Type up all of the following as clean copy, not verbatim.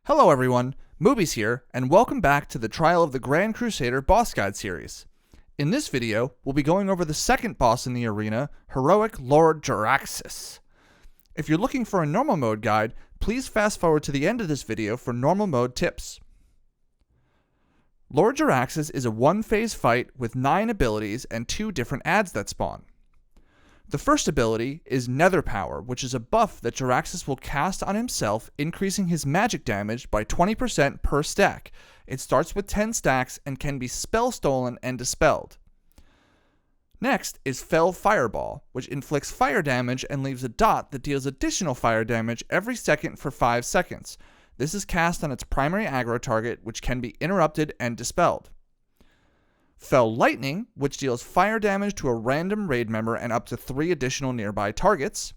Hello everyone, Moobies here, and welcome back to the Trial of the Grand Crusader Boss Guide series. In this video, we'll be going over the second boss in the arena, Heroic Lord Jaraxxus. If you're looking for a normal mode guide, please fast forward to the end of this video for normal mode tips. Lord Jaraxxus is a one-phase fight with 9 abilities and 2 different adds that spawn. The first ability is Nether Power, which is a buff that Jaraxxus will cast on himself, increasing his magic damage by 20% per stack. It starts with 10 stacks and can be spell stolen and dispelled. Next is Fel Fireball, which inflicts fire damage and leaves a dot that deals additional fire damage every second for 5 seconds. This is cast on its primary aggro target, which can be interrupted and dispelled. Fel Lightning, which deals fire damage to a random raid member and up to 3 additional nearby targets.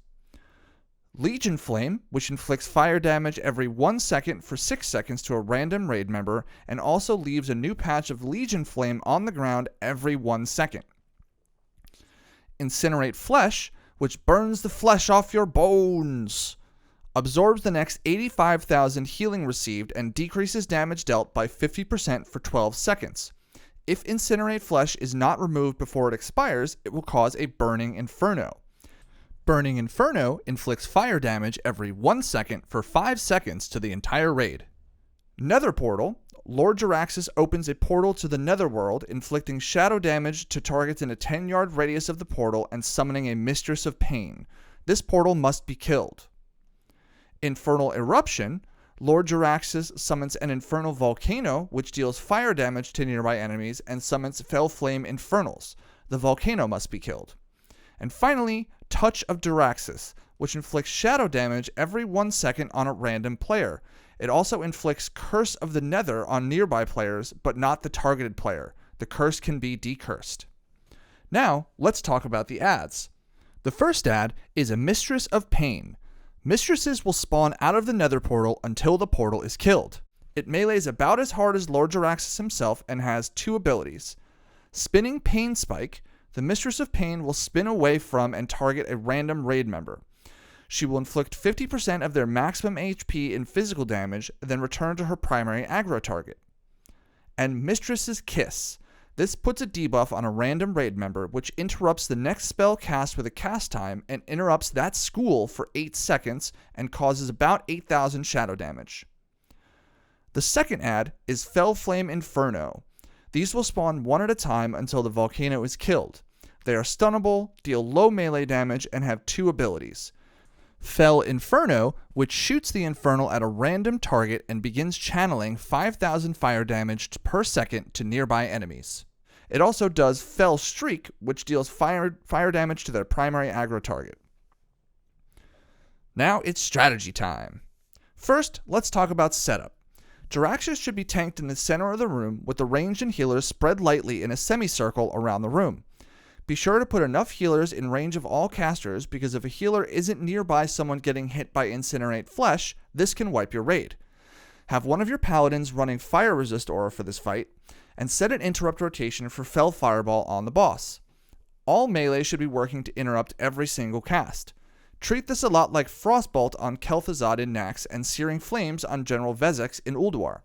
Legion Flame, which inflicts fire damage every 1 second for 6 seconds to a random raid member and also leaves a new patch of Legion Flame on the ground every 1 second. Incinerate Flesh, which burns the flesh off your bones. Absorbs the next 85,000 healing received and decreases damage dealt by 50% for 12 seconds. If Incinerate Flesh is not removed before it expires, it will cause a Burning Inferno. Burning Inferno inflicts fire damage every 1 second for 5 seconds to the entire raid. Nether Portal. Lord Jaraxxus opens a portal to the Netherworld, inflicting shadow damage to targets in a 10-yard radius of the portal and summoning a Mistress of Pain. This portal must be killed. Infernal Eruption. Lord Jaraxxus summons an infernal volcano, which deals fire damage to nearby enemies, and summons Felflame Infernals. The volcano must be killed. And finally, Touch of Jaraxxus, which inflicts shadow damage every 1 second on a random player. It also inflicts Curse of the Nether on nearby players, but not the targeted player. The curse can be decursed. Now, let's talk about the adds. The first add is a Mistress of Pain. Mistresses will spawn out of the Nether portal until the portal is killed. It melees about as hard as Lord Jaraxxus himself and has 2 abilities. Spinning Pain Spike, the Mistress of Pain will spin away from and target a random raid member. She will inflict 50% of their maximum HP in physical damage, then return to her primary aggro target. And Mistress's Kiss. This puts a debuff on a random raid member, which interrupts the next spell cast with a cast time and interrupts that school for 8 seconds and causes about 8,000 shadow damage. The second add is Felflame Inferno. These will spawn 1 at a time until the volcano is killed. They are stunnable, deal low melee damage, and have 2 abilities. Fel Inferno, which shoots the Infernal at a random target and begins channeling 5,000 fire damage per second to nearby enemies. It also does Fel Streak, which deals fire damage to their primary aggro target. Now it's strategy time. First, let's talk about setup. Jaraxxus should be tanked in the center of the room with the ranged and healers spread lightly in a semicircle around the room. Be sure to put enough healers in range of all casters, because if a healer isn't nearby someone getting hit by Incinerate Flesh, this can wipe your raid. Have one of your paladins running Fire Resist aura for this fight, and set an interrupt rotation for Fel Fireball on the boss. All melee should be working to interrupt every single cast. Treat this a lot like Frostbolt on Kel'Thuzad in Naxx and Searing Flames on General Vezex in Ulduar.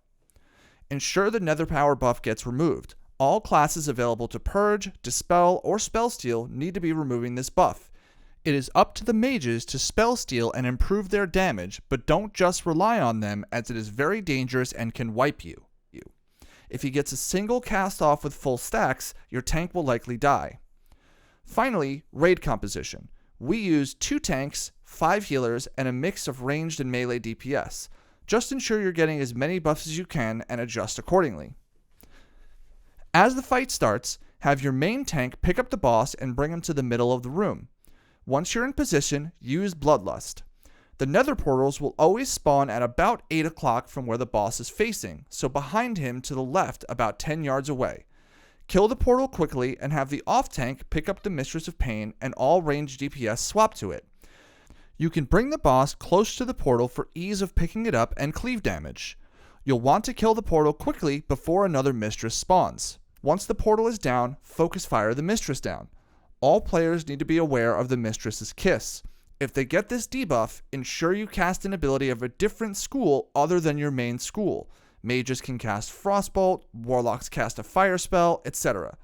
Ensure the Nether Power buff gets removed. All classes available to Purge, Dispel, or Spellsteal need to be removing this buff. It is up to the mages to Spellsteal and improve their damage, but don't just rely on them, as it is very dangerous and can wipe you. If he gets a single cast off with full stacks, your tank will likely die. Finally, raid composition. We use 2 tanks, 5 healers, and a mix of ranged and melee DPS. Just ensure you're getting as many buffs as you can and adjust accordingly. As the fight starts, have your main tank pick up the boss and bring him to the middle of the room. Once you're in position, use Bloodlust. The Nether portals will always spawn at about 8 o'clock from where the boss is facing, so behind him to the left about 10 yards away. Kill the portal quickly and have the off tank pick up the Mistress of Pain and all ranged DPS swap to it. You can bring the boss close to the portal for ease of picking it up and cleave damage. You'll want to kill the portal quickly before another Mistress spawns. Once the portal is down, focus fire the Mistress down. All players need to be aware of the Mistress's Kiss. If they get this debuff, ensure you cast an ability of a different school other than your main school. Mages can cast Frostbolt, Warlocks cast a Fire spell, etc.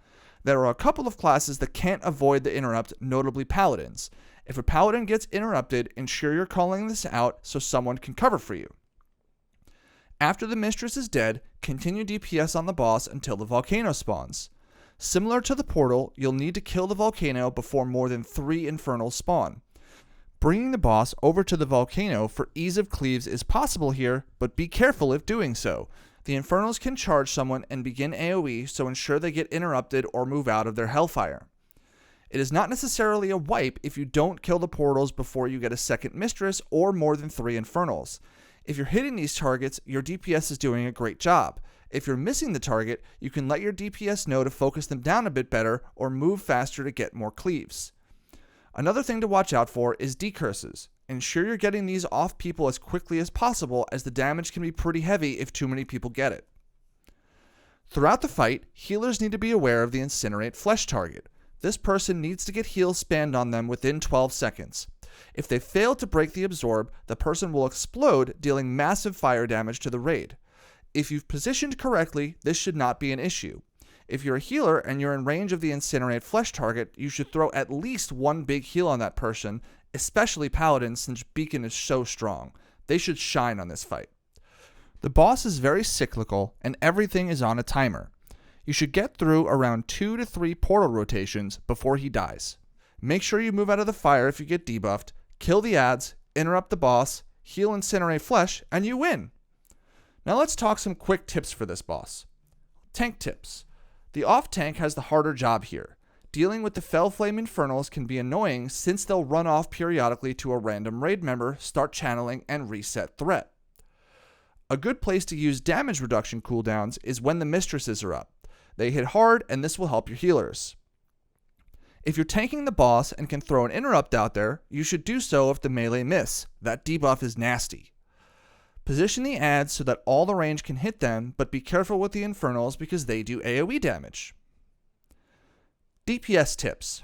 There are a couple of classes that can't avoid the interrupt, notably Paladins. If a Paladin gets interrupted, ensure you're calling this out so someone can cover for you. After the Mistress is dead, continue DPS on the boss until the volcano spawns. Similar to the portal, you'll need to kill the volcano before more than 3 infernals spawn. Bringing the boss over to the volcano for ease of cleaves is possible here, but be careful if doing so. The infernals can charge someone and begin AoE, so ensure they get interrupted or move out of their hellfire. It is not necessarily a wipe if you don't kill the portals before you get a second mistress or more than 3 infernals. If you're hitting these targets, your DPS is doing a great job. If you're missing the target, you can let your DPS know to focus them down a bit better or move faster to get more cleaves. Another thing to watch out for is decurses. Ensure you're getting these off people as quickly as possible, as the damage can be pretty heavy if too many people get it. Throughout the fight, healers need to be aware of the Incinerate Flesh target. This person needs to get heals spammed on them within 12 seconds. If they fail to break the absorb, the person will explode, dealing massive fire damage to the raid. If you've positioned correctly, this should not be an issue. If you're a healer and you're in range of the Incinerate Flesh target, you should throw at least one big heal on that person, especially Paladins since Beacon is so strong. They should shine on this fight. The boss is very cyclical and everything is on a timer. You should get through around 2 to 3 portal rotations before he dies. Make sure you move out of the fire if you get debuffed, kill the ads, interrupt the boss, heal Incinerate Flesh, and you win. Now let's talk some quick tips for this boss. Tank tips. The off-tank has the harder job here. Dealing with the Felflame Infernals can be annoying since they'll run off periodically to a random raid member, start channeling, and reset threat. A good place to use damage reduction cooldowns is when the mistresses are up. They hit hard and this will help your healers. If you're tanking the boss and can throw an interrupt out there, you should do so if the melee miss. That debuff is nasty. Position the ads so that all the range can hit them, but be careful with the infernals because they do AoE damage. DPS tips.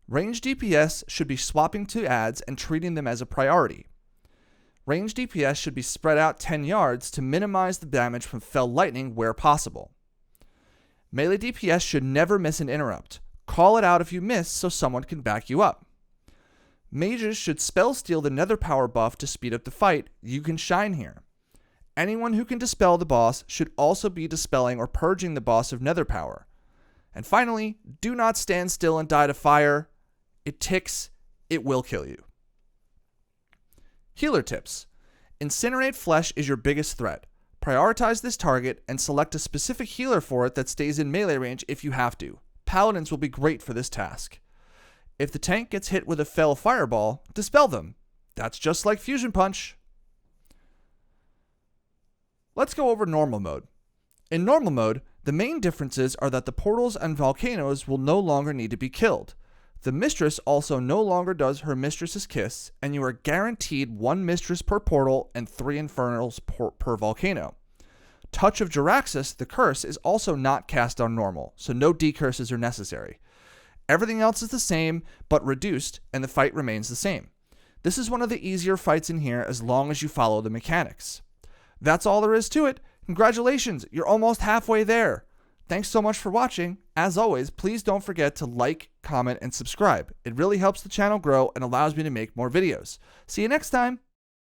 Range DPS should be swapping to ads and treating them as a priority. Range DPS should be spread out 10 yards to minimize the damage from Fel Lightning where possible. Melee DPS should never miss an interrupt. Call it out if you miss so someone can back you up. Mages should spell steal the Nether Power buff to speed up the fight. You can shine here. Anyone who can dispel the boss should also be dispelling or purging the boss of Nether Power. And finally, do not stand still and die to fire. It ticks, it will kill you. Healer tips. Incinerate Flesh is your biggest threat. Prioritize this target and select a specific healer for it that stays in melee range if you have to. Paladins will be great for this task. If the tank gets hit with a Fel Fireball, dispel them. That's just like Fusion Punch. Let's go over normal mode. In normal mode, the main differences are that the portals and volcanoes will no longer need to be killed. The mistress also no longer does her mistress's kiss, and you are guaranteed 1 mistress per portal and 3 infernals per volcano. Touch of Jaraxxus, the curse, is also not cast on normal, so no decurses are necessary. Everything else is the same, but reduced, and the fight remains the same. This is one of the easier fights in here as long as you follow the mechanics. That's all there is to it. Congratulations, you're almost halfway there. Thanks so much for watching. As always, please don't forget to like, comment, and subscribe. It really helps the channel grow and allows me to make more videos. See you next time.